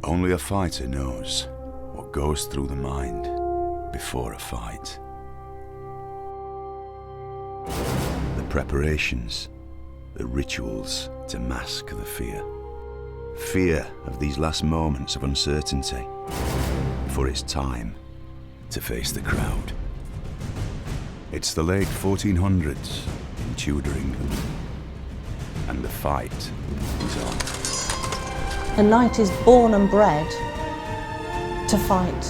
Only a fighter knows what goes through the mind before a fight. The preparations, the rituals to mask the fear. Fear of these last moments of uncertainty before it's time to face the crowd. It's the late 1400s in Tudor England, and the fight is on. A knight is born and bred to fight.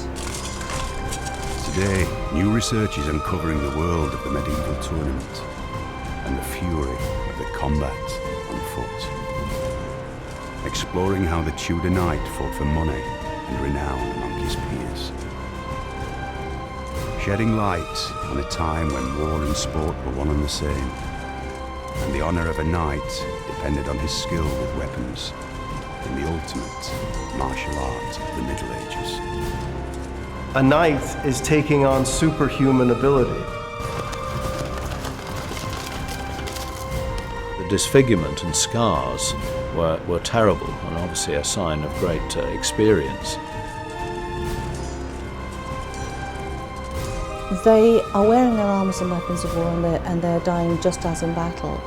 Today, new research is uncovering the world of the medieval tournament and the fury of the combat on foot. Exploring how the Tudor knight fought for money and renown among his peers. Shedding light on a time when war and sport were one and the same, and the honour of a knight depended on his skill with weapons in the ultimate martial art of the Middle Ages. A knight is taking on superhuman ability. The disfigurement and scars were terrible, and obviously a sign of great experience. They are wearing their armours and weapons of war, and they're dying just as in battle.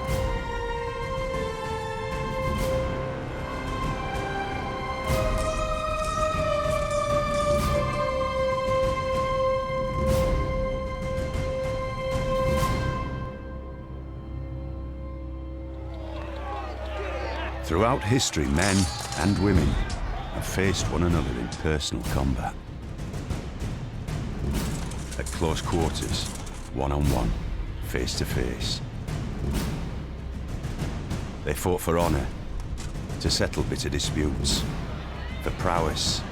Throughout history, men and women have faced one another in personal combat. At close quarters, one-on-one, face-to-face. They fought for honour, to settle bitter disputes, for prowess,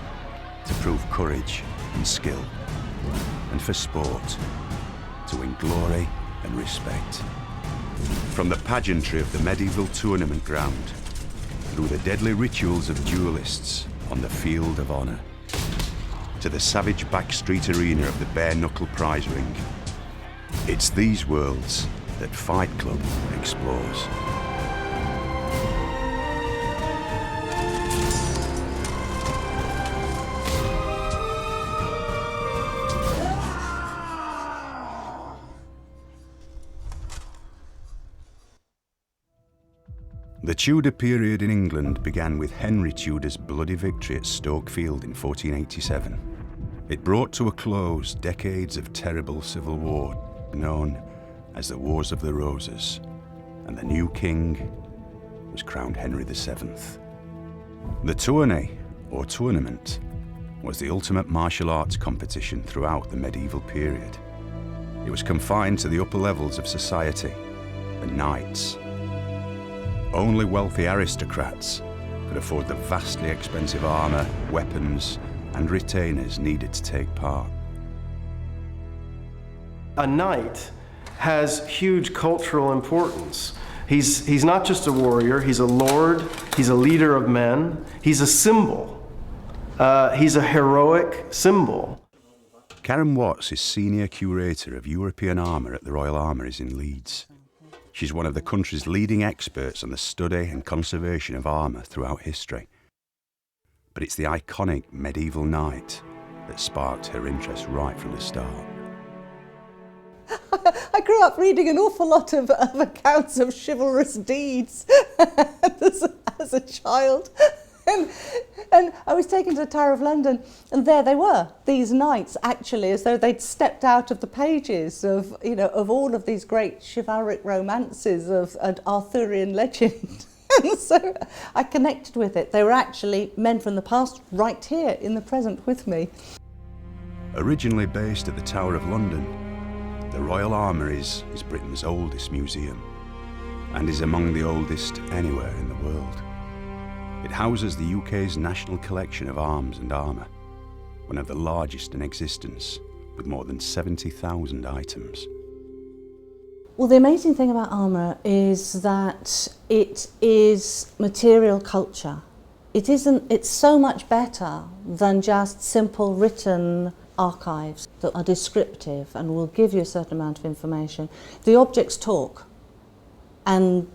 to prove courage and skill, and for sport, to win glory and respect. From the pageantry of the medieval tournament ground, through the deadly rituals of duelists on the field of honour, to the savage backstreet arena of the bare-knuckle prize ring. It's these worlds that Fight Club explores. The Tudor period in England began with Henry Tudor's bloody victory at Stoke Field in 1487. It brought to a close decades of terrible civil war, known as the Wars of the Roses, and the new king was crowned Henry VII. The tourney, or tournament, was the ultimate martial arts competition throughout the medieval period. It was confined to the upper levels of society, the knights. Only wealthy aristocrats could afford the vastly expensive armour, weapons, and retainers needed to take part. A knight has huge cultural importance. He's not just a warrior, he's a lord, he's a leader of men, he's a symbol. He's a heroic symbol. Karen Watts is Senior Curator of European Armour at the Royal Armouries in Leeds. She's one of the country's leading experts on the study and conservation of armour throughout history. But it's the iconic medieval knight that sparked her interest right from the start. I grew up reading an awful lot of accounts of chivalrous deeds as a child. And I was taken to the Tower of London, and there they were, these knights, actually, as though they'd stepped out of the pages of, of all of these great chivalric romances of an Arthurian legend. And so I connected with it. They were actually men from the past right here in the present with me. Originally based at the Tower of London, the Royal Armouries is Britain's oldest museum and is among the oldest anywhere in the world. It houses the UK's national collection of arms and armour, one of the largest in existence, with more than 70,000 items. Well, the amazing thing about armour is that it is material culture. It's so much better than just simple written archives that are descriptive and will give you a certain amount of information. The objects talk, and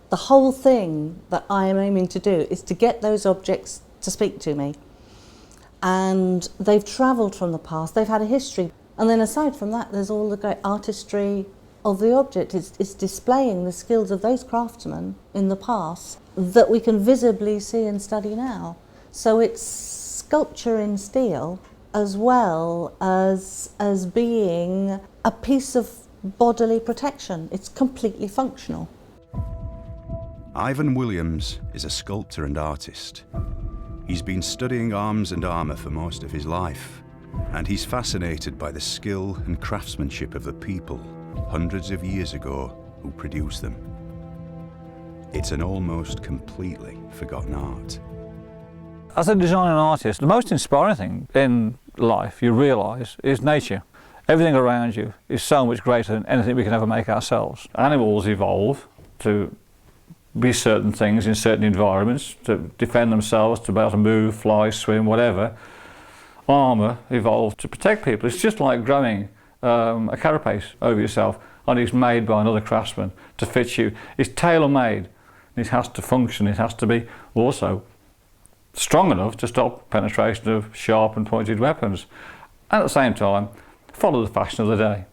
the whole thing that I am aiming to do is to get those objects to speak to me. and they've travelled from the past, they've had a history. And then aside from that, there's all the great artistry of the object. It's displaying the skills of those craftsmen in the past that we can visibly see and study now. So it's sculpture in steel as well as being a piece of bodily protection. It's completely functional. Ivan Williams is a sculptor and artist. He's been studying arms and armour for most of his life, and he's fascinated by the skill and craftsmanship of the people hundreds of years ago who produced them. It's an almost completely forgotten art. As a designer and artist, the most inspiring thing in life, you realise, is nature. Everything around you is so much greater than anything we can ever make ourselves. Animals evolve to be certain things in certain environments, to defend themselves, to be able to move, fly, swim, whatever. Armour evolved to protect people. It's just like growing a carapace over yourself, and it's made by another craftsman to fit you. It's tailor-made. It has to function. It has to be also strong enough to stop penetration of sharp and pointed weapons. And at the same time, follow the fashion of the day.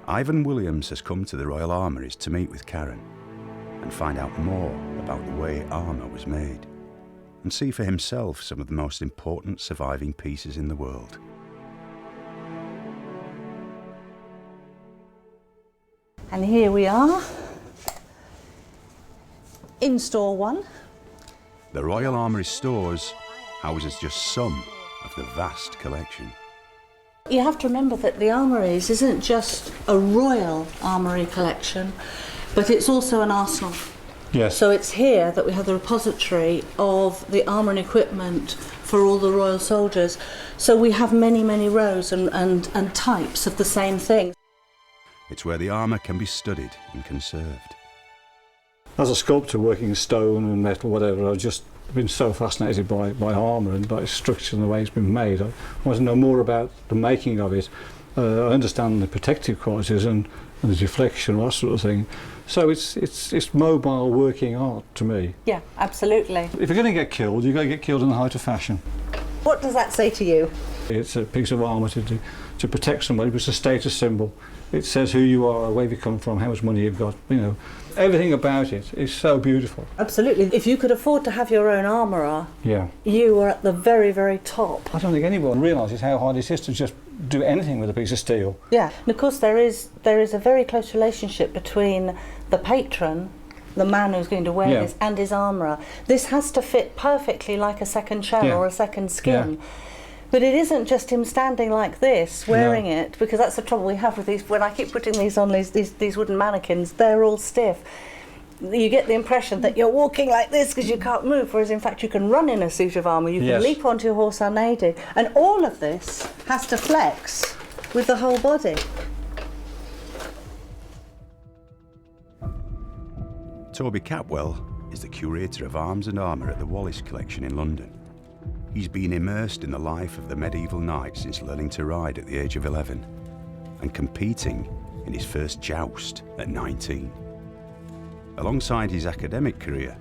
Ivan Williams has come to the Royal Armouries to meet with Karen and find out more about the way armour was made, and see for himself some of the most important surviving pieces in the world. And here we are, in store one. The Royal Armoury stores houses just some of the vast collection. You have to remember that the Armouries isn't just a royal armoury collection, but it's also an arsenal. Yes. So it's here that we have the repository of the armour and equipment for all the royal soldiers. So we have many, many rows and types of the same thing. It's where the armour can be studied and conserved. As a sculptor working in stone and metal, whatever, I've just been so fascinated by armour and by its structure and the way it's been made. I want to know more about the making of it. I understand the protective qualities and the deflection, that sort of thing. So it's mobile working art to me. Yeah, absolutely. If you're going to get killed, you've got to get killed in the height of fashion. What does that say to you? It's a piece of armour to protect somebody, but it's a status symbol. It says who you are, where you come from, how much money you've got, you know. Everything about it is so beautiful. Absolutely. If you could afford to have your own armourer, yeah, you are at the very, very top. I don't think anyone realises how hard it is to just do anything with a piece of steel. Yeah, and of course there is a very close relationship between the patron, the man who's going to wear this, and his armourer. This has to fit perfectly like a second shell or a second skin. Yeah. But it isn't just him standing like this, wearing it, because that's the trouble we have with these. When I keep putting these on these wooden mannequins, they're all stiff. You get the impression that you're walking like this because you can't move, whereas in fact you can run in a suit of armour, you can leap onto your horse unaided. And all of this has to flex with the whole body. Toby Capwell is the curator of arms and armour at the Wallace Collection in London. He's been immersed in the life of the medieval knight since learning to ride at the age of 11 and competing in his first joust at 19. Alongside his academic career,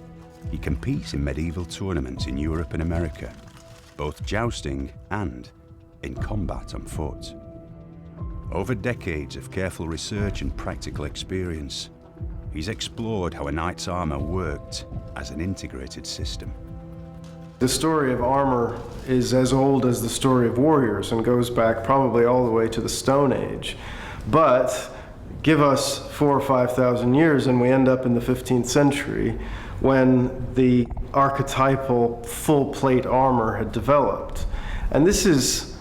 he competes in medieval tournaments in Europe and America, both jousting and in combat on foot. Over decades of careful research and practical experience, he's explored how a knight's armour worked as an integrated system. The story of armor is as old as the story of warriors and goes back probably all the way to the Stone Age. But give us 4,000 or 5,000 years and we end up in the 15th century when the archetypal full plate armor had developed. And this is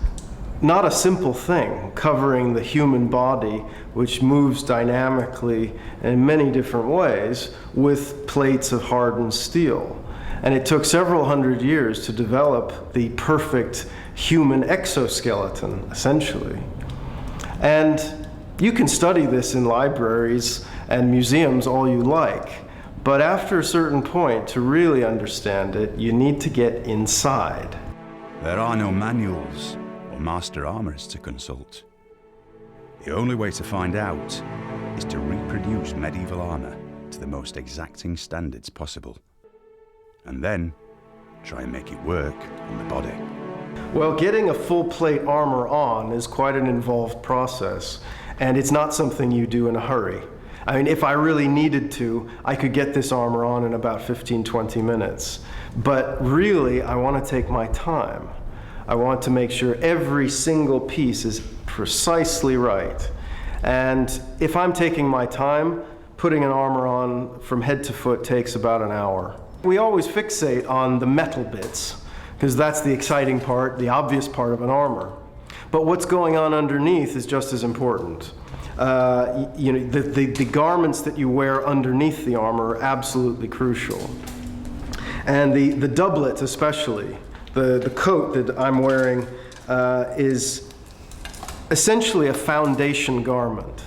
not a simple thing, covering the human body, which moves dynamically in many different ways with plates of hardened steel. And it took several hundred years to develop the perfect human exoskeleton, essentially. And you can study this in libraries and museums all you like, but after a certain point, to really understand it, you need to get inside. There are no manuals or master armourers to consult. The only way to find out is to reproduce medieval armour to the most exacting standards possible, and then try and make it work on the body. Well, getting a full plate armor on is quite an involved process, and it's not something you do in a hurry. I mean, if I really needed to, I could get this armor on in about 15-20 minutes. But really, I want to take my time. I want to make sure every single piece is precisely right. And if I'm taking my time, putting an armor on from head to foot takes about an hour. We always fixate on the metal bits, because that's the exciting part, the obvious part of an armor. But what's going on underneath is just as important. You know, the garments that you wear underneath the armor are absolutely crucial. And the doublet especially, the coat that I'm wearing is essentially a foundation garment.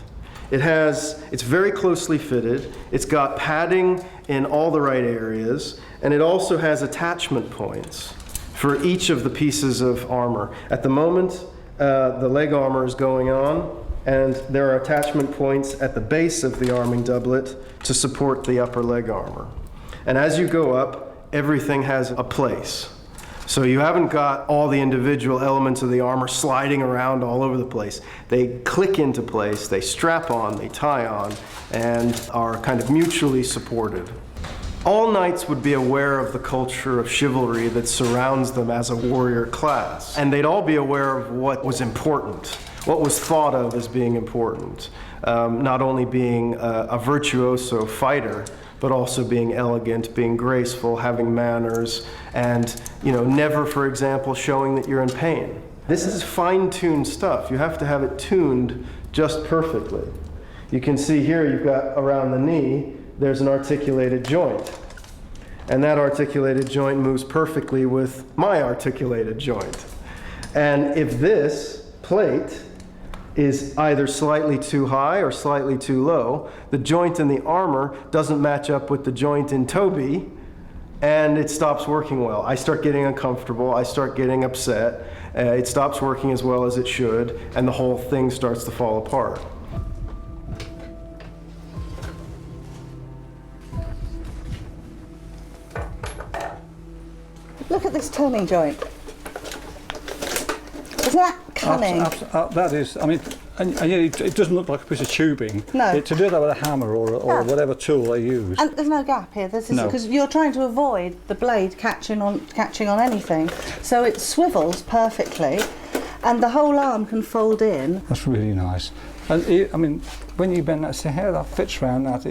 It's very closely fitted, it's got padding in all the right areas, and it also has attachment points for each of the pieces of armor. At the moment, the leg armor is going on, and there are attachment points at the base of the arming doublet to support the upper leg armor. And as you go up, everything has a place. So you haven't got all the individual elements of the armor sliding around all over the place. They click into place, they strap on, they tie on, and are kind of mutually supported. All knights would be aware of the culture of chivalry that surrounds them as a warrior class. And they'd all be aware of what was important, what was thought of as being important. Not only being a virtuoso fighter, but also being elegant, being graceful, having manners, and never, for example, showing that you're in pain. This is fine-tuned stuff. You have to have it tuned just perfectly. You can see here you've got around the knee, there's an articulated joint. And that articulated joint moves perfectly with my articulated joint. And if this plate is either slightly too high or slightly too low, the joint in the armor doesn't match up with the joint in Toby, and it stops working well. I start getting uncomfortable, I start getting upset, it stops working as well as it should, and the whole thing starts to fall apart. Look at this turning joint. Isn't that cunning? That is, I mean, and it doesn't look like a piece of tubing. No. To do that with a hammer or whatever tool they use. And there's no gap here. No. Because you're trying to avoid the blade catching on anything. So it swivels perfectly, and the whole arm can fold in. That's really nice. And I mean, when you bend that, see how that fits around that.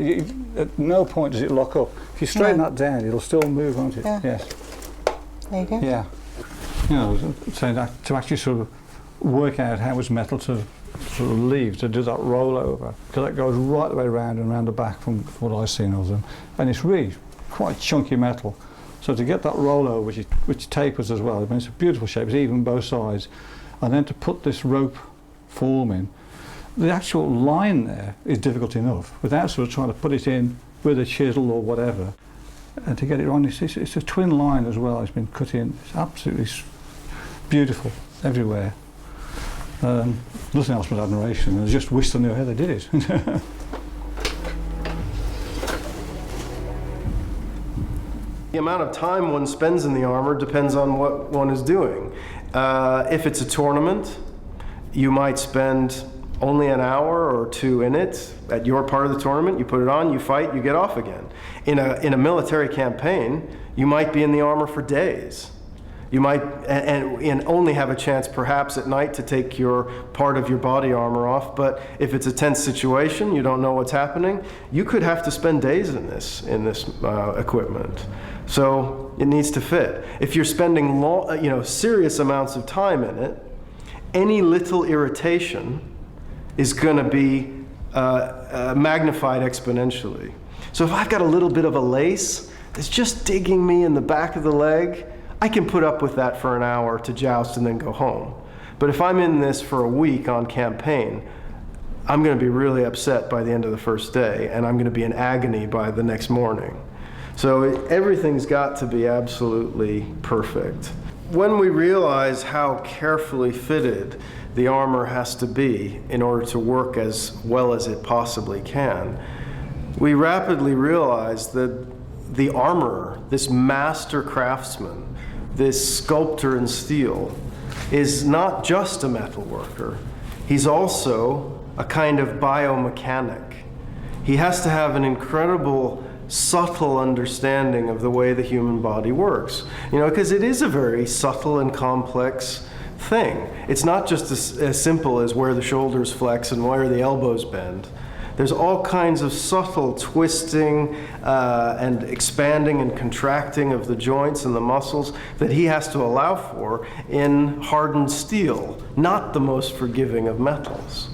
At no point does it lock up. If you straighten that down, it'll still move, won't it? Yeah. Yes. There you go. Yeah. So that to actually sort of work out how it's metal to sort of leave, to do that rollover, because that goes right the way around and around the back from what I've seen of them, and it's really quite chunky metal. So to get that rollover, which tapers as well, I mean, it's a beautiful shape, it's even both sides, and then to put this rope form in, the actual line there is difficult enough without sort of trying to put it in with a chisel or whatever. And to get it on, it's a twin line as well. It's been cut in. It's absolutely beautiful everywhere. Nothing else but admiration. I just wish I knew how they did it. The amount of time one spends in the armor depends on what one is doing. If it's a tournament, you might spend only an hour or two in it. At your part of the tournament, you put it on, you fight, you get off again. In a military campaign, you might be in the armor for days. You might and only have a chance perhaps at night to take your part of your body armor off, but if it's a tense situation, you don't know what's happening, you could have to spend days in this equipment. So it needs to fit. If you're spending serious amounts of time in it, any little irritation is going to be magnified exponentially. So if I've got a little bit of a lace that's just digging me in the back of the leg, I can put up with that for an hour to joust and then go home. But if I'm in this for a week on campaign, I'm going to be really upset by the end of the first day, and I'm going to be in agony by the next morning. So everything's got to be absolutely perfect. When we realize how carefully fitted the armor has to be in order to work as well as it possibly can, we rapidly realize that the armorer, this master craftsman, this sculptor in steel, is not just a metal worker. He's also a kind of biomechanic. He has to have an incredible, subtle understanding of the way the human body works. You know, because it is a very subtle and complex thing. It's not just as simple as where the shoulders flex and where the elbows bend. There's all kinds of subtle twisting and expanding and contracting of the joints and the muscles that he has to allow for in hardened steel, not the most forgiving of metals.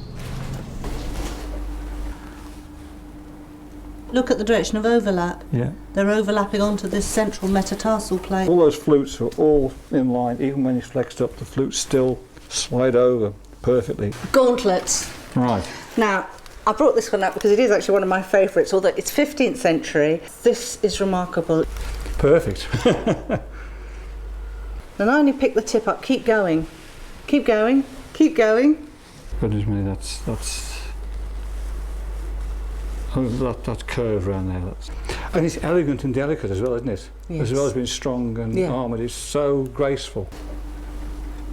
Look at the direction of overlap. Yeah. They're overlapping onto this central metatarsal plate. All those flutes are all in line. Even when he's flexed up, the flutes still slide over perfectly. Gauntlets. Right. Now, I brought this one up because it is actually one of my favourites, although it's 15th century. This is remarkable. Perfect. And I only pick the tip up. Keep going. Keep going. Keep going. Goodness me, that's that curve around there. And it's elegant and delicate as well, isn't it? Yes. As well as being strong and armoured, it's so graceful.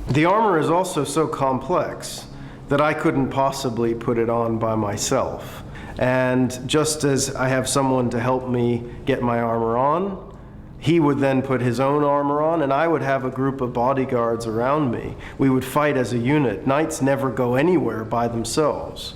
The armor is also so complex that I couldn't possibly put it on by myself. And just as I have someone to help me get my armor on, he would then put his own armor on, and I would have a group of bodyguards around me. We would fight as a unit. Knights never go anywhere by themselves.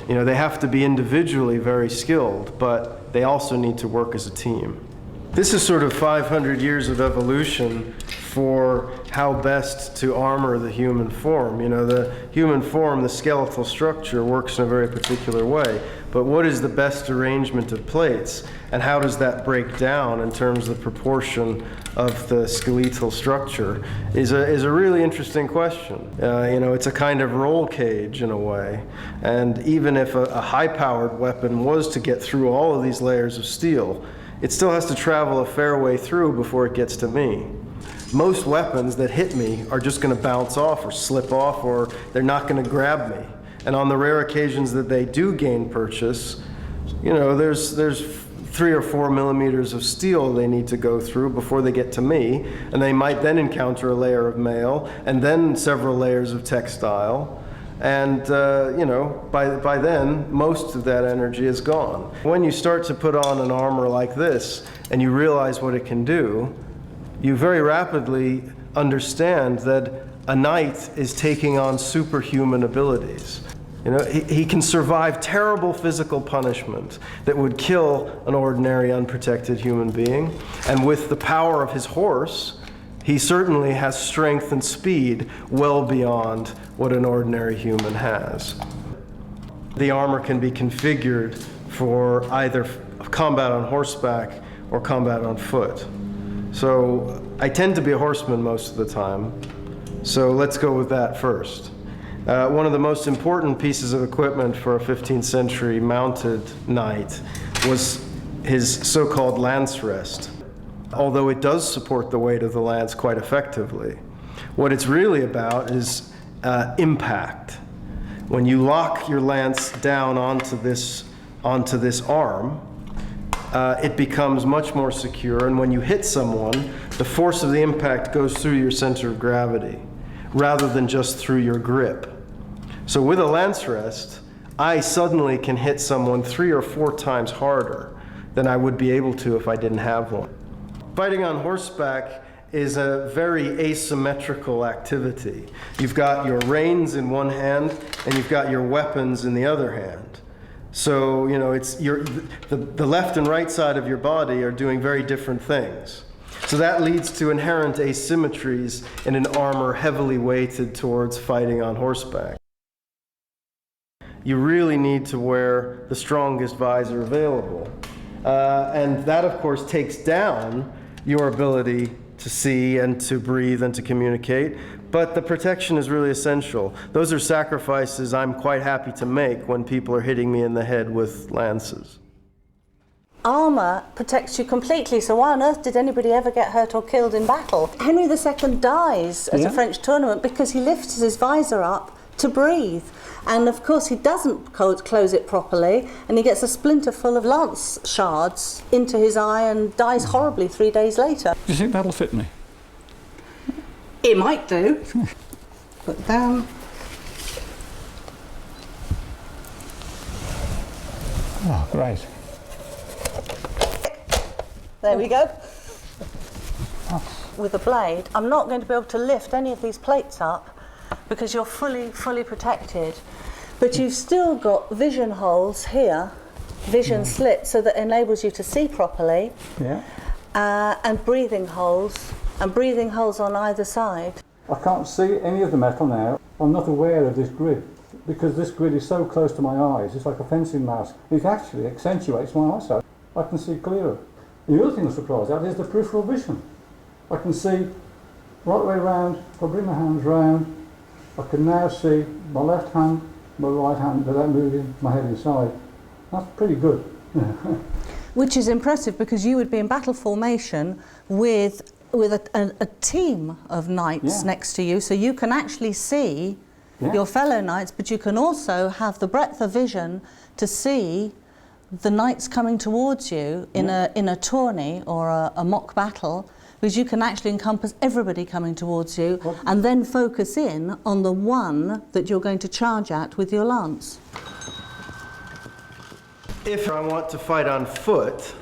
You know, they have to be individually very skilled, but they also need to work as a team. This is sort of 500 years of evolution for how best to armor the human form. You know, the human form, the skeletal structure, works in a very particular way. But what is the best arrangement of plates, and how does that break down in terms of the proportion of the skeletal structure is a really interesting question. You know, it's a kind of roll cage in a way. And even if a high-powered weapon was to get through all of these layers of steel, it still has to travel a fair way through before it gets to me. Most weapons that hit me are just going to bounce off or slip off, or they're not going to grab me. And on the rare occasions that they do gain purchase, you know, there's 3 or 4 millimeters of steel they need to go through before they get to me, and they might then encounter a layer of mail, and then several layers of textile. And, you know, by then, most of that energy is gone. When you start to put on an armor like this, and you realize what it can do, you very rapidly understand that a knight is taking on superhuman abilities. You know, he can survive terrible physical punishment that would kill an ordinary unprotected human being. And with the power of his horse, he certainly has strength and speed well beyond what an ordinary human has. The armor can be configured for either combat on horseback or combat on foot. So I tend to be a horseman most of the time, so let's go with that first. One of the most important pieces of equipment for a 15th century mounted knight was his so-called lance rest. Although it does support the weight of the lance quite effectively. What it's really about is impact. When you lock your lance down onto this arm, it becomes much more secure, and when you hit someone, the force of the impact goes through your center of gravity, rather than just through your grip. So with a lance rest, I suddenly can hit someone 3 or 4 times harder than I would be able to if I didn't have one. Fighting on horseback is a very asymmetrical activity. You've got your reins in one hand, and you've got your weapons in the other hand. So, you know, the left and right side of your body are doing very different things. So that leads to inherent asymmetries in an armor heavily weighted towards fighting on horseback. You really need to wear the strongest visor available. And that, of course, takes down your ability to see and to breathe and to communicate. But the protection is really essential. Those are sacrifices I'm quite happy to make when people are hitting me in the head with lances. Armour protects you completely, so why on earth did anybody ever get hurt or killed in battle? Henry II dies at a French tournament because he lifts his visor up to breathe. And of course he doesn't close it properly, and he gets a splinter full of lance shards into his eye and dies horribly 3 days later. Do you think that'll fit me? It might do. Put down. Oh, great. There we go. With a blade, I'm not going to be able to lift any of these plates up because you're fully protected. But you've still got vision holes here, vision slits, so that enables you to see properly. Yeah. And breathing holes on either side. I can't see any of the metal now. I'm not aware of this grid because this grid is so close to my eyes. It's like a fencing mask. It actually accentuates my eyesight. I can see clearer. The other thing I'm surprised at is the peripheral vision. I can see right the way round. If I bring my hands round, I can now see my left hand, my right hand without moving my head inside. That's pretty good. Which is impressive because you would be in battle formation with a team of knights next to you, so you can actually see your fellow knights, but you can also have the breadth of vision to see the knights coming towards you in a tourney or a mock battle, because you can actually encompass everybody coming towards you and then focus in on the one that you're going to charge at with your lance. If I want to fight on foot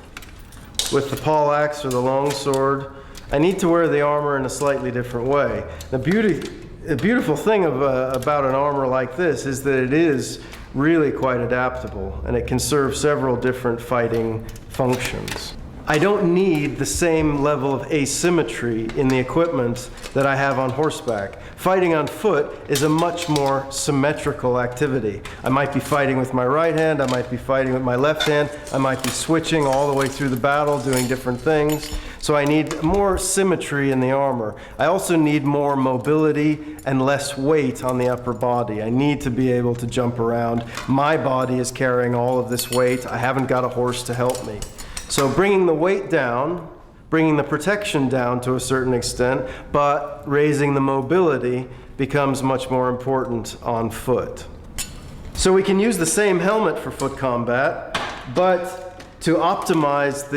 with the poleaxe or the longsword, I need to wear the armor in a slightly different way. The beautiful thing about an armor like this is that it is really quite adaptable, and it can serve several different fighting functions. I don't need the same level of asymmetry in the equipment that I have on horseback. Fighting on foot is a much more symmetrical activity. I might be fighting with my right hand, I might be fighting with my left hand, I might be switching all the way through the battle, doing different things. So I need more symmetry in the armor. I also need more mobility and less weight on the upper body. I need to be able to jump around. My body is carrying all of this weight. I haven't got a horse to help me. So bringing the weight down, bringing the protection down to a certain extent, but raising the mobility becomes much more important on foot. So we can use the same helmet for foot combat, but to optimize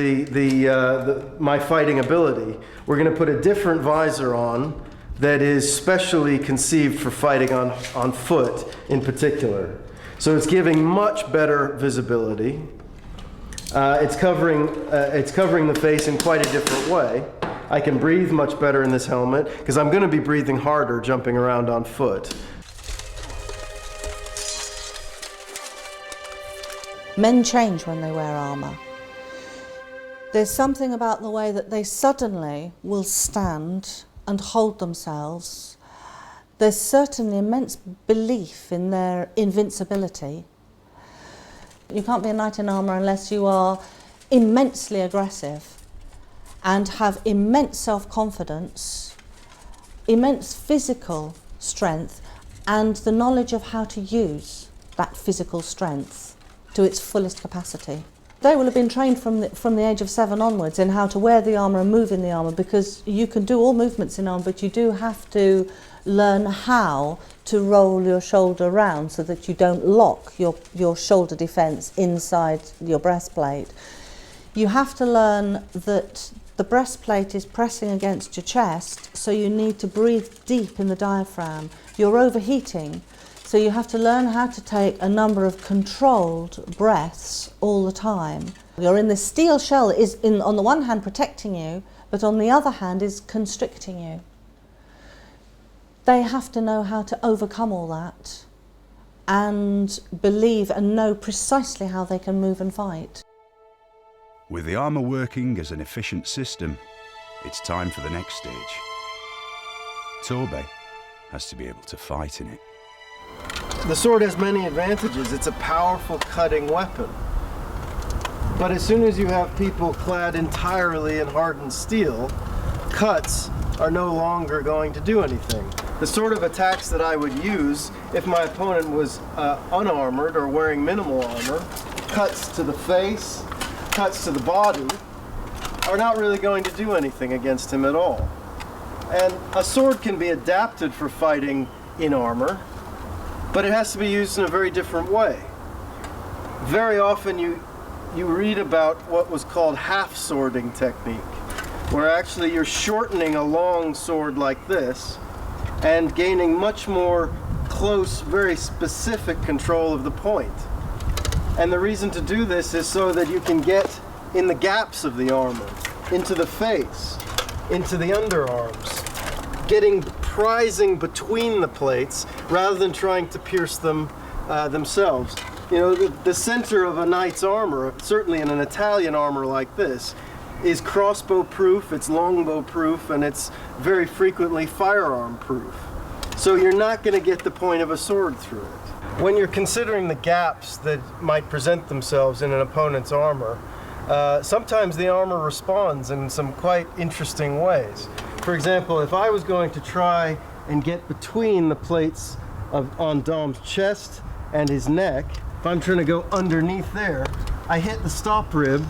my fighting ability, we're going to put a different visor on that is specially conceived for fighting on foot in particular. So it's giving much better visibility. It's covering the face in quite a different way. I can breathe much better in this helmet because I'm going to be breathing harder jumping around on foot. Men change when they wear armour. There's something about the way that they suddenly will stand and hold themselves. There's certainly immense belief in their invincibility. You can't be a knight in armour unless you are immensely aggressive and have immense self-confidence, immense physical strength, and the knowledge of how to use that physical strength to its fullest capacity. They will have been trained from the age of 7 onwards in how to wear the armour and move in the armour, because you can do all movements in armour, but you do have to learn how to roll your shoulder round so that you don't lock your shoulder defence inside your breastplate. You have to learn that the breastplate is pressing against your chest, so you need to breathe deep in the diaphragm. You're overheating, so you have to learn how to take a number of controlled breaths all the time. You're in this steel shell that is, on the one hand, protecting you, but on the other hand is constricting you. They have to know how to overcome all that and believe and know precisely how they can move and fight. With the armour working as an efficient system, it's time for the next stage. Torbay has to be able to fight in it. The sword has many advantages. It's a powerful cutting weapon. But as soon as you have people clad entirely in hardened steel, cuts are no longer going to do anything. The sort of attacks that I would use if my opponent was unarmored or wearing minimal armor, cuts to the face, cuts to the body, are not really going to do anything against him at all. And a sword can be adapted for fighting in armor, but it has to be used in a very different way. Very often you read about what was called half-swording technique, where actually you're shortening a long sword like this and gaining much more close, very specific control of the point. And the reason to do this is so that you can get in the gaps of the armor, into the face, into the underarms, prizing between the plates rather than trying to pierce them themselves. You know, the center of a knight's armor, certainly in an Italian armor like this, is crossbow proof, it's longbow proof, and it's very frequently firearm proof. So you're not going to get the point of a sword through it. When you're considering the gaps that might present themselves in an opponent's armor, sometimes the armor responds in some quite interesting ways. For example, if I was going to try and get between the plates on Dom's chest and his neck, if I'm trying to go underneath there, I hit the stop rib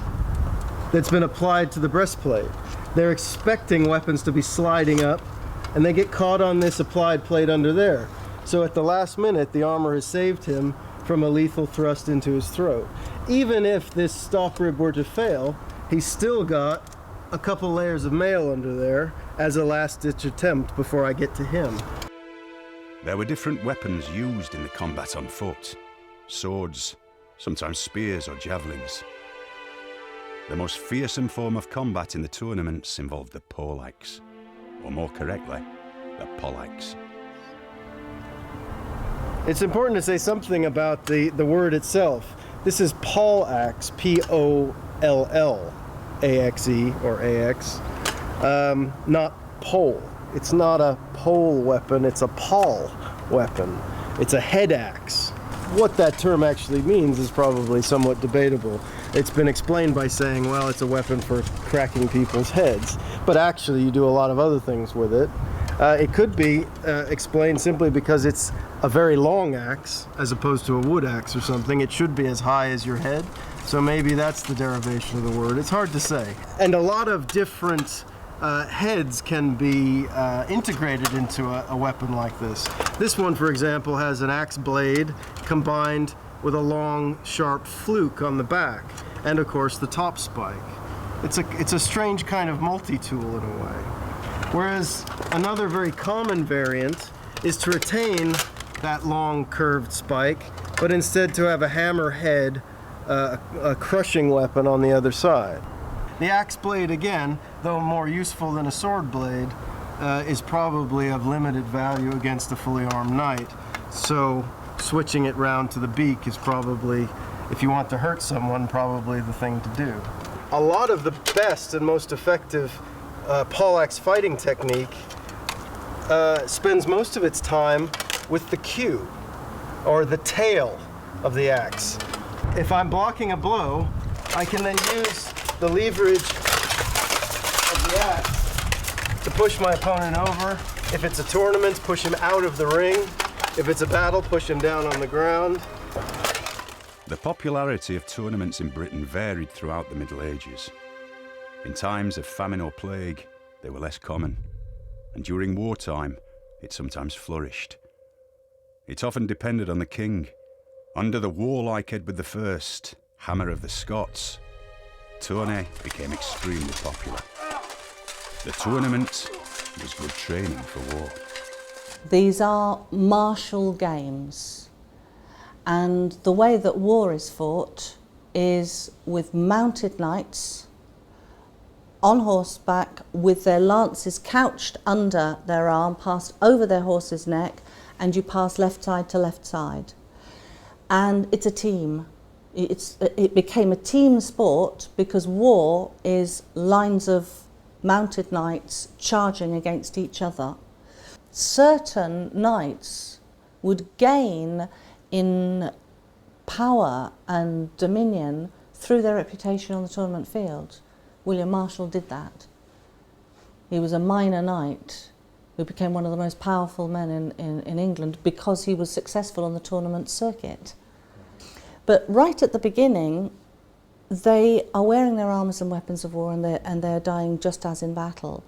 that's been applied to the breastplate. They're expecting weapons to be sliding up, and they get caught on this applied plate under there. So at the last minute, the armor has saved him from a lethal thrust into his throat. Even if this stop rib were to fail, he's still got a couple layers of mail under there as a last-ditch attempt before I get to him. There were different weapons used in the combat on foot. Swords, sometimes spears or javelins. The most fearsome form of combat in the tournaments involved the Poleaxe, or more correctly, the Poleaxes. It's important to say something about the word itself. This is Poleaxe, P-O-L-L-A-X-E or A-X, not pole. It's not a pole weapon, it's a pole weapon. It's a head axe. What that term actually means is probably somewhat debatable. It's been explained by saying, well, it's a weapon for cracking people's heads, but actually you do a lot of other things with it. It could be explained simply because it's a very long axe as opposed to a wood axe or something. It should be as high as your head, so maybe that's the derivation of the word. It's hard to say. And a lot of different heads can be integrated into a weapon like this. This one, for example, has an axe blade combined with a long, sharp fluke on the back, and of course the top spike. It's a strange kind of multi-tool in a way. Whereas another very common variant is to retain that long curved spike, but instead to have a hammer head, a crushing weapon on the other side. The axe blade, again, though more useful than a sword blade, is probably of limited value against a fully armed knight. So switching it round to the beak is probably, if you want to hurt someone, probably the thing to do. A lot of the best and most effective poleaxe fighting technique spends most of its time with the cue, or the tail of the axe. If I'm blocking a blow, I can then use the leverage of the axe to push my opponent over. If it's a tournament, push him out of the ring. If it's a battle, push him down on the ground. The popularity of tournaments in Britain varied throughout the Middle Ages. In times of famine or plague, they were less common, and during wartime, it sometimes flourished. It often depended on the king. Under the warlike Edward I, Hammer of the Scots, tourney became extremely popular. The tournament was good training for war. These are martial games, and the way that war is fought is with mounted knights on horseback with their lances couched under their arm, passed over their horse's neck, and you pass left side to left side. And it's a team. It became a team sport because war is lines of mounted knights charging against each other. Certain knights would gain in power and dominion through their reputation on the tournament field. William Marshall did that. He was a minor knight who became one of the most powerful men in England because he was successful on the tournament circuit. But right at the beginning, they are wearing their armours and weapons of war, and they're dying just as in battle.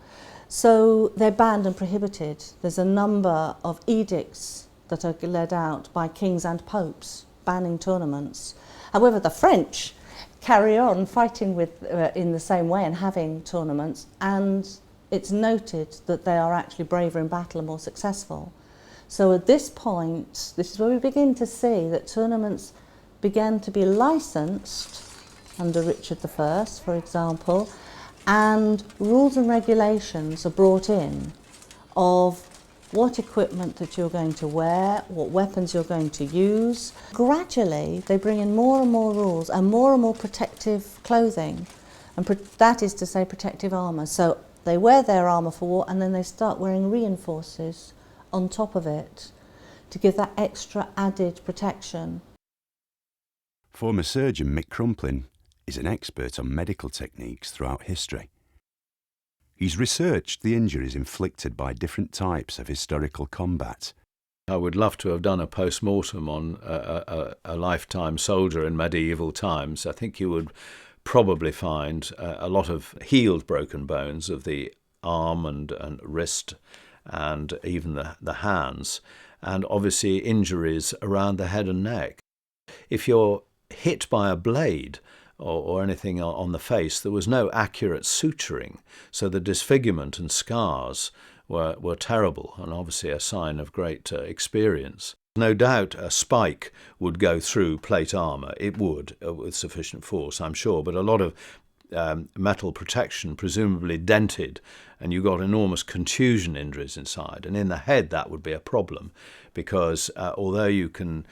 So they're banned and prohibited. There's a number of edicts that are led out by kings and popes, banning tournaments. However, the French carry on fighting with, in the same way and having tournaments, and it's noted that they are actually braver in battle and more successful. So at this point, this is where we begin to see that tournaments began to be licensed under Richard I, for example, and rules and regulations are brought in of what equipment that you're going to wear, what weapons you're going to use. Gradually, they bring in more and more rules and more protective clothing, and that is to say protective armour. So they wear their armour for war, and then they start wearing reinforcers on top of it to give that extra added protection. Former surgeon Mick Crumplin is an expert on medical techniques throughout history. He's researched the injuries inflicted by different types of historical combat. I would love to have done a post-mortem on a lifetime soldier in medieval times. I think you would probably find a lot of healed broken bones of the arm and wrist and even the hands, and obviously injuries around the head and neck. If you're hit by a blade or anything on the face, there was no accurate suturing, so the disfigurement and scars were terrible, and obviously a sign of great experience. No doubt a spike would go through plate armour. It would, with sufficient force, I'm sure, but a lot of metal protection presumably dented, and you got enormous contusion injuries inside. And in the head that would be a problem, because although you can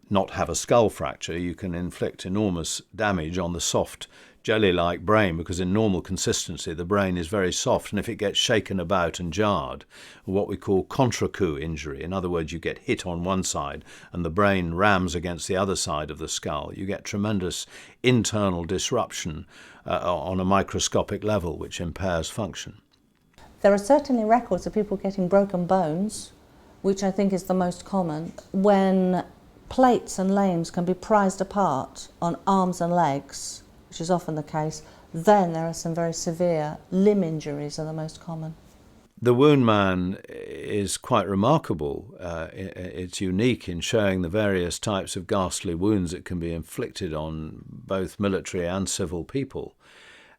not have a skull fracture, you can inflict enormous damage on the soft jelly-like brain, because in normal consistency the brain is very soft, and if it gets shaken about and jarred, what we call contre-coup injury, in other words you get hit on one side and the brain rams against the other side of the skull, you get tremendous internal disruption on a microscopic level which impairs function. There are certainly records of people getting broken bones, which I think is the most common, when plates and limbs can be prized apart on arms and legs, which is often the case. Then there are some very severe limb injuries are the most common. The Wound Man is quite remarkable. It's unique in showing the various types of ghastly wounds that can be inflicted on both military and civil people.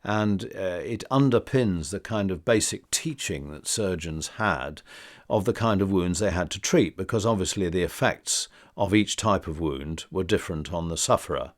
And it underpins the kind of basic teaching that surgeons had of the kind of wounds they had to treat, because obviously the effects of each type of wound were different on the sufferer.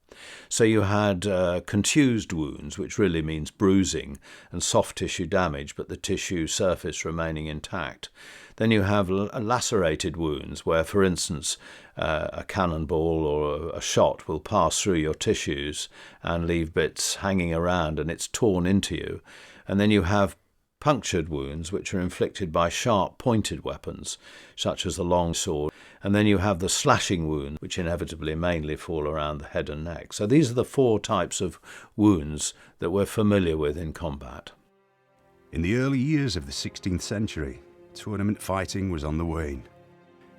So you had contused wounds, which really means bruising and soft tissue damage, but the tissue surface remaining intact. Then you have lacerated wounds, where, for instance, a cannonball or a shot will pass through your tissues and leave bits hanging around, and it's torn into you. And then you have punctured wounds, which are inflicted by sharp pointed weapons, such as the long sword. And then you have the slashing wounds, which inevitably mainly fall around the head and neck. So these are the four types of wounds that we're familiar with in combat. In the early years of the 16th century, tournament fighting was on the wane.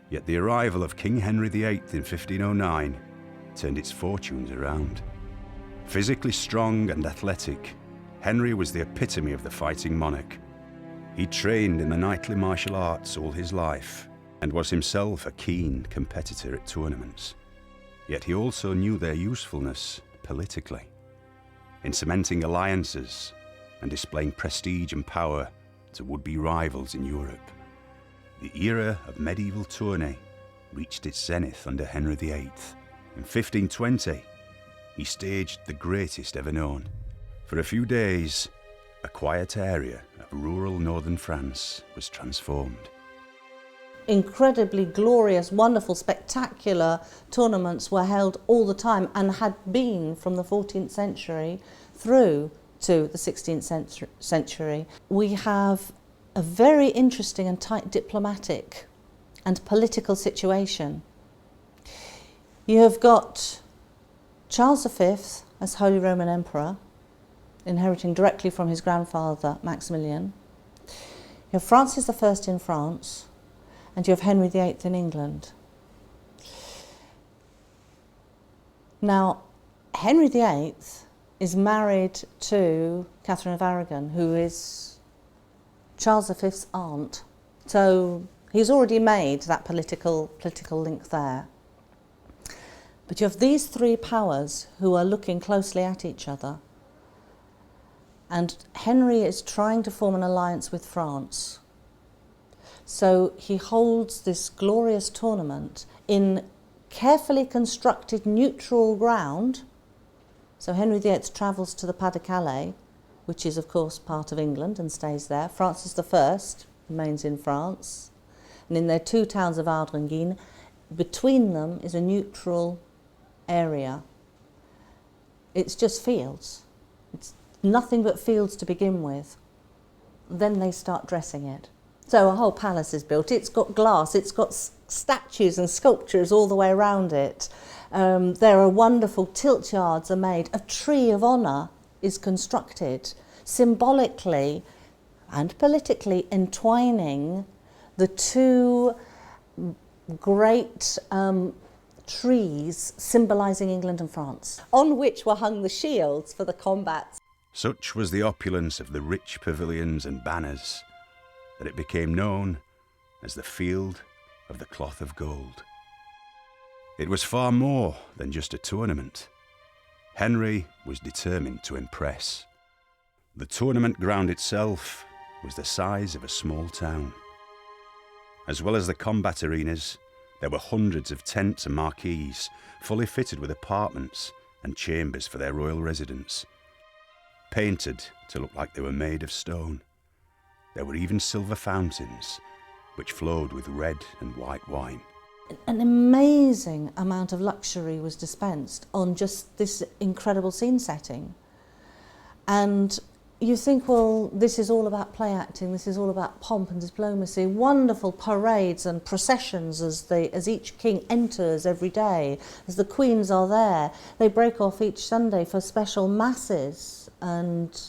Yet the arrival of King Henry VIII in 1509 turned its fortunes around. Physically strong and athletic, Henry was the epitome of the fighting monarch. He trained in the knightly martial arts all his life and was himself a keen competitor at tournaments. Yet he also knew their usefulness politically, in cementing alliances and displaying prestige and power to would-be rivals in Europe. The era of medieval tourney reached its zenith under Henry VIII. In 1520, he staged the greatest ever known. For a few days, a quiet area of rural northern France was transformed. Incredibly glorious, wonderful, spectacular tournaments were held all the time and had been from the 14th century through to the 16th century. We have a very interesting and tight diplomatic and political situation. You have got Charles V as Holy Roman Emperor, inheriting directly from his grandfather Maximilian. You have Francis I in France, and you have Henry VIII in England. Now, Henry VIII is married to Catherine of Aragon, who is Charles V's aunt. So He's already made that political link there. But you have these three powers who are looking closely at each other. And Henry is trying to form an alliance with France. So he holds this glorious tournament in carefully constructed neutral ground. So Henry VIII travels to the Pas-de-Calais, which is of course part of England and stays there. Francis I remains in France. And in their two towns of Ardres and Guines, between them is a neutral area. It's just fields. It's nothing but fields to begin with. Then they start dressing it. So a whole palace is built. It's got glass, it's got statues and sculptures all the way around it. There are wonderful tilt yards are made. A tree of honour is constructed, symbolically and politically entwining the two great trees symbolising England and France, on which were hung the shields for the combats. Such was the opulence of the rich pavilions and banners that it became known as the Field of the Cloth of Gold. It was far more than just a tournament. Henry was determined to impress. The tournament ground itself was the size of a small town. As well as the combat arenas, there were hundreds of tents and marquees, fully fitted with apartments and chambers for their royal residence, painted to look like they were made of stone. There were even silver fountains, which flowed with red and white wine. An amazing amount of luxury was dispensed on just this incredible scene setting. And you think, well, this is all about play acting, this is all about pomp and diplomacy, wonderful parades and processions as each king enters every day, as the queens are there. They break off each Sunday for special masses, and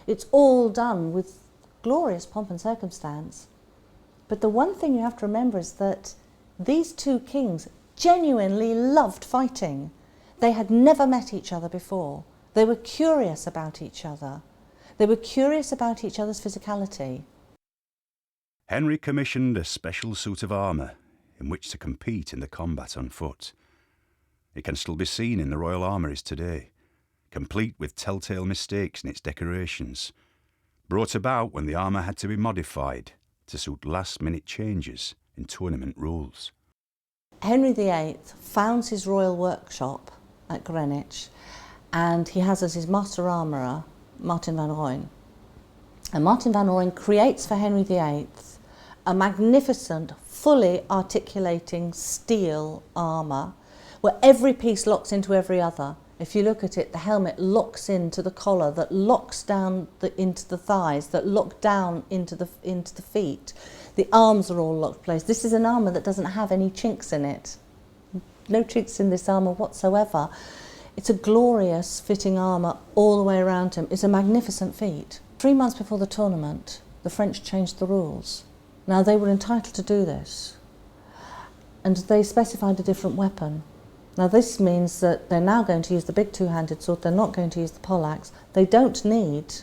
it's all done with glorious pomp and circumstance. But the one thing you have to remember is that these two kings genuinely loved fighting. They had never met each other before. They were curious about each other. They were curious about each other's physicality. Henry commissioned a special suit of armour in which to compete in the combat on foot. It can still be seen in the royal armouries today, complete with telltale mistakes in its decorations, brought about when the armour had to be modified to suit last-minute changes in tournament rules. Henry VIII founds his royal workshop at Greenwich, and he has as his master armourer Martin van Rooyen. And Martin van Rooyen creates for Henry VIII a magnificent, fully articulating steel armour where every piece locks into every other. If you look at it, the helmet locks into the collar, that locks down into the thighs, that lock down into the feet. The arms are all locked in place. This is an armour that doesn't have any chinks in it. No chinks in this armour whatsoever. It's a glorious fitting armour all the way around him. It's a magnificent feat. 3 months before the tournament, the French changed the rules. Now, they were entitled to do this, and they specified a different weapon. Now, this means that they're now going to use the big two-handed sword. They're not going to use the poleaxe. They don't need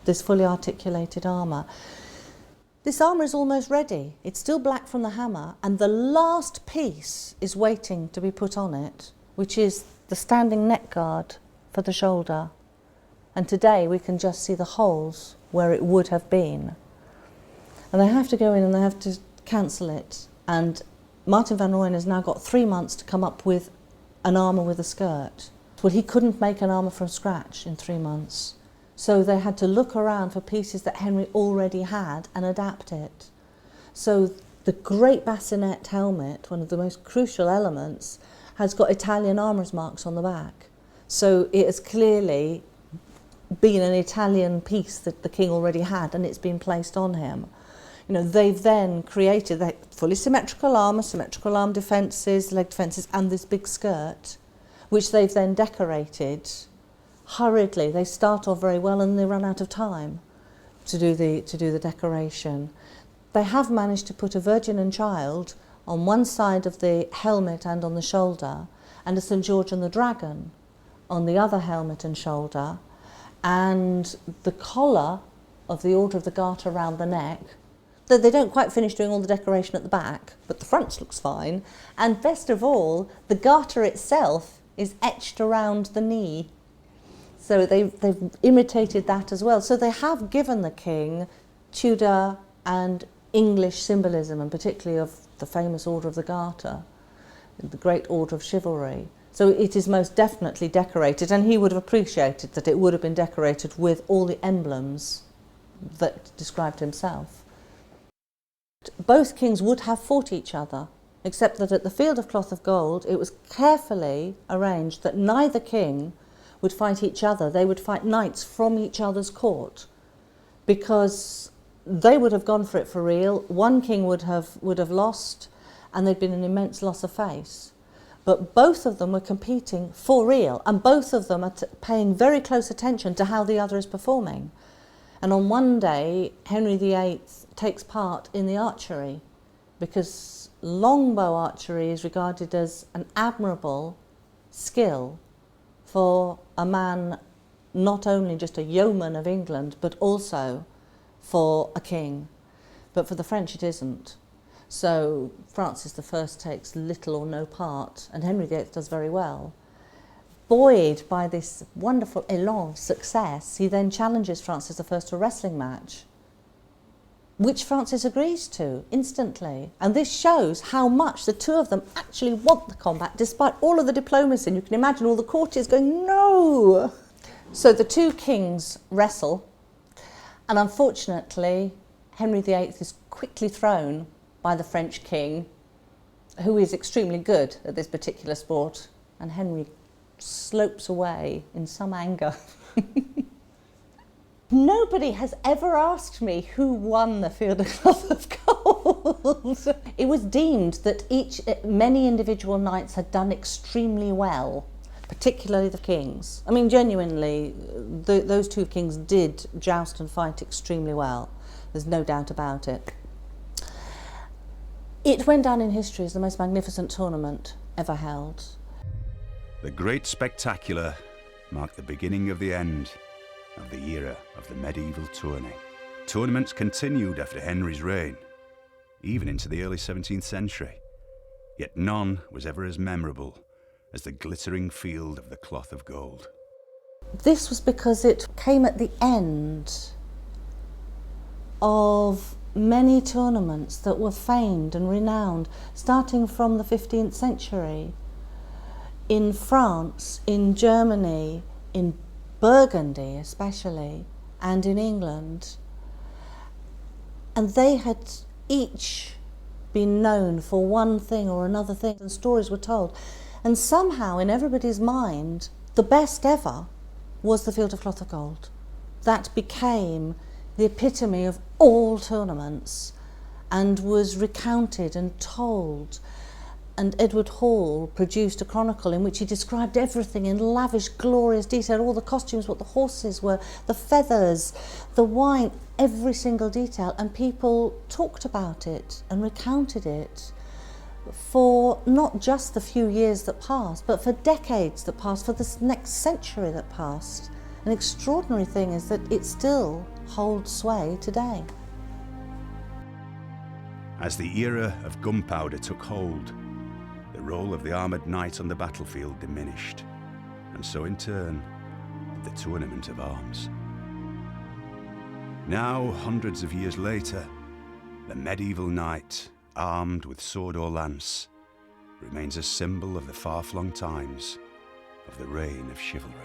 this fully articulated armour. This armour is almost ready. It's still black from the hammer, and the last piece is waiting to be put on it, which is the standing neck guard for the shoulder. And today we can just see the holes where it would have been. And they have to go in and they have to cancel it. And Martin van Rooyen has now got 3 months to come up with an armour with a skirt. Well, he couldn't make an armour from scratch in 3 months. So they had to look around for pieces that Henry already had and adapt it. So the great bassinet helmet, one of the most crucial elements, has got Italian armourer's marks on the back. So it has clearly been an Italian piece that the king already had, and it's been placed on him. You know, they've then created the fully symmetrical arm defences, leg defences, and this big skirt, which they've then decorated hurriedly. They start off very well and they run out of time to do the decoration. They have managed to put a Virgin and Child on one side of the helmet and on the shoulder, and a St George and the Dragon on the other helmet and shoulder, and the collar of the Order of the Garter around the neck, Though they don't quite finish doing all the decoration at the back, but the front looks fine. And best of all, the garter itself is etched around the knee. So they've imitated that as well. So they have given the king Tudor and English symbolism, and particularly of the famous Order of the Garter, the Great Order of Chivalry. So it is most definitely decorated, and he would have appreciated that it would have been decorated with all the emblems that described himself. Both kings would have fought each other, except that at the Field of Cloth of Gold it was carefully arranged that neither king would fight each other. They would fight knights from each other's court, because they would have gone for it for real. One king would have lost, and there'd been an immense loss of face. But both of them were competing for real, and both of them are paying very close attention to how the other is performing. And on one day, Henry VIII takes part in the archery, because longbow archery is regarded as an admirable skill for a man, not only just a yeoman of England, but also for a king. But for the French it isn't. So Francis I takes little or no part, and Henry VIII does very well. Buoyed by this wonderful élan of success, he then challenges Francis I to a wrestling match, which Francis agrees to instantly. And this shows how much the two of them actually want the combat, despite all of the diplomacy. And you can imagine all the courtiers going, no! So the two kings wrestle, and unfortunately, Henry VIII is quickly thrown by the French king, who is extremely good at this particular sport, and Henry slopes away in some anger. Nobody has ever asked me who won the Field of Cloth of Gold. It was deemed that many individual knights had done extremely well, particularly the kings. I mean, genuinely, those two kings did joust and fight extremely well. There's no doubt about it. It went down in history as the most magnificent tournament ever held. The Great Spectacular marked the beginning of the end of the era of the medieval tourney. Tournaments continued after Henry's reign, even into the early 17th century, yet none was ever as memorable as the glittering Field of the Cloth of Gold. This was because it came at the end of many tournaments that were famed and renowned, starting from the 15th century. In France, in Germany, in Burgundy especially, and in England. And they had each been known for one thing or another thing, and stories were told. And somehow, in everybody's mind, the best ever was the Field of Cloth of Gold. That became the epitome of all tournaments and was recounted and told. And Edward Hall produced a chronicle in which he described everything in lavish, glorious detail, all the costumes, what the horses were, the feathers, the wine, every single detail. And people talked about it and recounted it for not just the few years that passed, but for decades that passed, for this next century that passed. An extraordinary thing is that it still holds sway today. As the era of gunpowder took hold, the role of the armoured knight on the battlefield diminished, and so in turn did the tournament of arms. Now, hundreds of years later, the medieval knight, armed with sword or lance, remains a symbol of the far-flung times of the reign of chivalry.